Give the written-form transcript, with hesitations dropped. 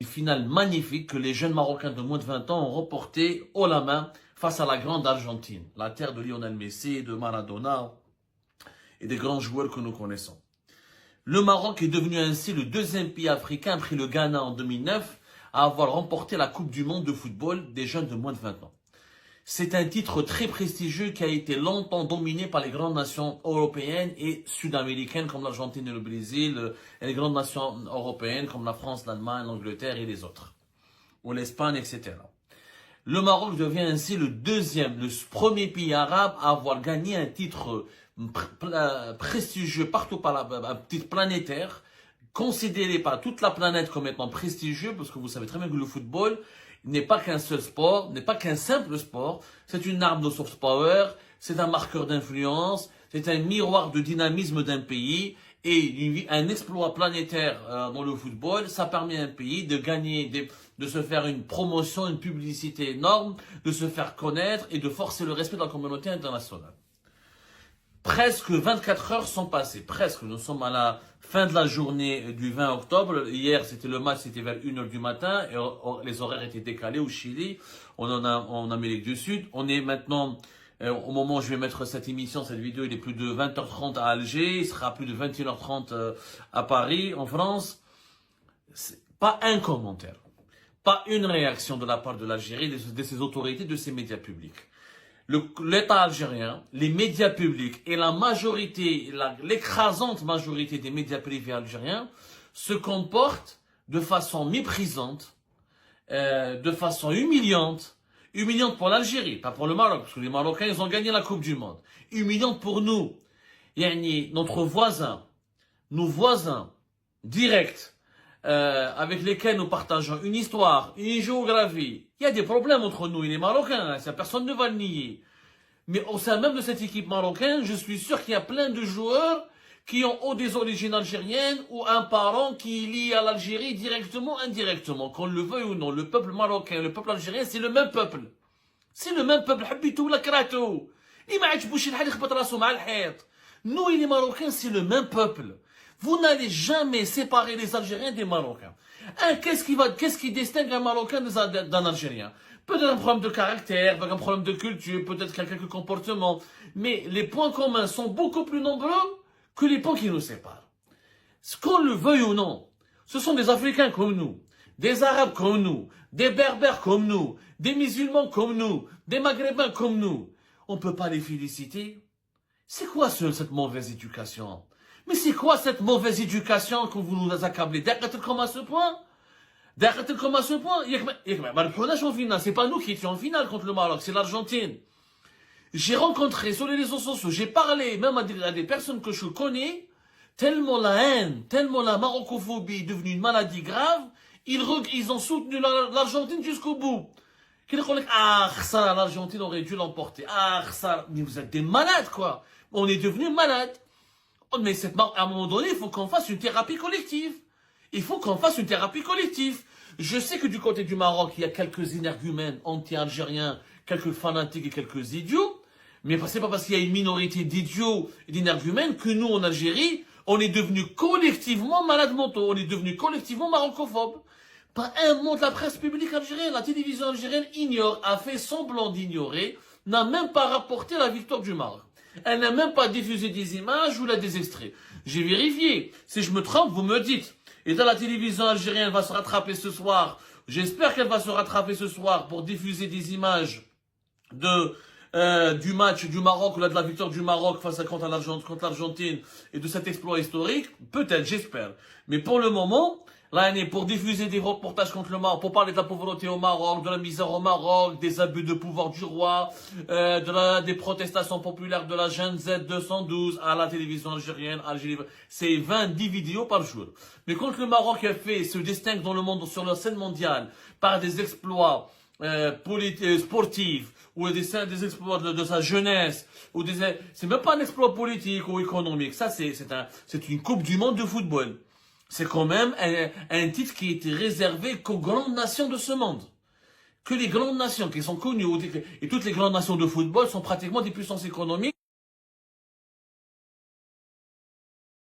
Une finale magnifique que les jeunes Marocains de moins de 20 ans ont remporté haut la main face à la grande Argentine, la terre de Lionel Messi, de Maradona et des grands joueurs que nous connaissons. Le Maroc est devenu ainsi le deuxième pays africain après le Ghana en 2009 à avoir remporté la Coupe du monde de football des jeunes de moins de 20 ans. C'est un titre très prestigieux qui a été longtemps dominé par les grandes nations européennes et sud-américaines comme l'Argentine et le Brésil, et les grandes nations européennes comme la France, l'Allemagne, l'Angleterre et les autres, ou l'Espagne, etc. Le Maroc devient ainsi le premier pays arabe à avoir gagné un titre prestigieux partout un titre planétaire, considéré par toute la planète comme étant prestigieux, parce que vous savez très bien que le football n'est pas qu'un seul sport, n'est pas qu'un simple sport, c'est une arme de soft power, c'est un marqueur d'influence, c'est un miroir de dynamisme d'un pays, et un exploit planétaire dans le football, ça permet à un pays de gagner, de se faire une promotion, une publicité énorme, de se faire connaître et de forcer le respect de la communauté internationale. Presque 24 heures sont passées, presque. Nous sommes à la fin de la journée du 20 octobre. Hier, c'était le match, c'était vers 1h du matin. Et les horaires étaient décalés au Chili, en Amérique du Sud. On est maintenant, au moment où je vais mettre cette émission, cette vidéo, il est plus de 20h30 à Alger. Il sera plus de 21h30 à Paris, en France. Pas un commentaire, pas une réaction de la part de l'Algérie, de ses autorités, de ses médias publics. L'État algérien, les médias publics et la majorité, l'écrasante majorité des médias privés algériens se comportent de façon méprisante, de façon humiliante pour l'Algérie, pas pour le Maroc, parce que les Marocains, ils ont gagné la Coupe du Monde. Humiliante pour nous, notre voisin, nos voisins directs, avec lesquels nous partageons une histoire, une géographie. Il y a des problèmes entre nous et les Marocains, ça personne ne va le nier. Mais au sein même de cette équipe marocaine, je suis sûr qu'il y a plein de joueurs qui ont ou des origines algériennes ou un parent qui est lié à l'Algérie directement ou indirectement. Qu'on le veuille ou non, le peuple marocain et le peuple algérien, c'est le même peuple. C'est le même peuple. Nous et les Marocains, c'est le même peuple. Vous n'allez jamais séparer les Algériens des Marocains. Qu'est-ce qui distingue un Marocain d'un Algérien? Peut-être un problème de caractère, peut-être un problème de culture, peut-être quelques comportements. Mais les points communs sont beaucoup plus nombreux que les points qui nous séparent. Qu'on le veuille ou non, ce sont des Africains comme nous, des Arabes comme nous, des Berbères comme nous, des musulmans comme nous, des Maghrébins comme nous. On ne peut pas les féliciter. C'est quoi cette mauvaise éducation? Mais c'est quoi cette mauvaise éducation que vous nous accablez? D'accord comme à ce point? D'accord comme à ce point? C'est pas nous qui étions en finale contre le Maroc, c'est l'Argentine. J'ai rencontré sur les réseaux sociaux, j'ai parlé même à des personnes que je connais, tellement la haine, tellement la marocophobie est devenue une maladie grave, ils ont soutenu l'Argentine jusqu'au bout. Ça, l'Argentine aurait dû l'emporter. Ça, mais vous êtes des malades, quoi. On est devenus malades. Mais à un moment donné, il faut qu'on fasse une thérapie collective. Il faut qu'on fasse une thérapie collective. Je sais que du côté du Maroc, il y a quelques énergumènes anti-algériens, quelques fanatiques et quelques idiots. Mais c'est pas parce qu'il y a une minorité d'idiots et d'énergumènes que nous, en Algérie, on est devenus collectivement malades mentaux. On est devenus collectivement marocophobes. Pas un mot de la presse publique algérienne. La télévision algérienne a fait semblant d'ignorer, n'a même pas rapporté la victoire du Maroc. Elle n'a même pas diffusé des images ou des extraits. J'ai vérifié. Si je me trompe, vous me dites. Et dans la télévision algérienne va se rattraper ce soir. J'espère qu'elle va se rattraper ce soir pour diffuser des images du match du Maroc ou de la victoire du Maroc contre l'Argentine et de cet exploit historique. Peut-être, j'espère. Mais pour le moment, là, pour diffuser des reportages contre le Maroc, pour parler de la pauvreté au Maroc, de la misère au Maroc, des abus de pouvoir du roi, des protestations populaires de la Gen Z 212 à la télévision algérienne, c'est 20-10 vidéos par jour. Mais quand le Maroc se distingue dans le monde sur la scène mondiale par des exploits sportifs ou des exploits de sa jeunesse, c'est même pas un exploit politique ou économique. Ça, c'est une Coupe du monde de football. C'est quand même un titre qui était réservé qu'aux grandes nations de ce monde. Que les grandes nations qui sont connues, et toutes les grandes nations de football sont pratiquement des puissances économiques.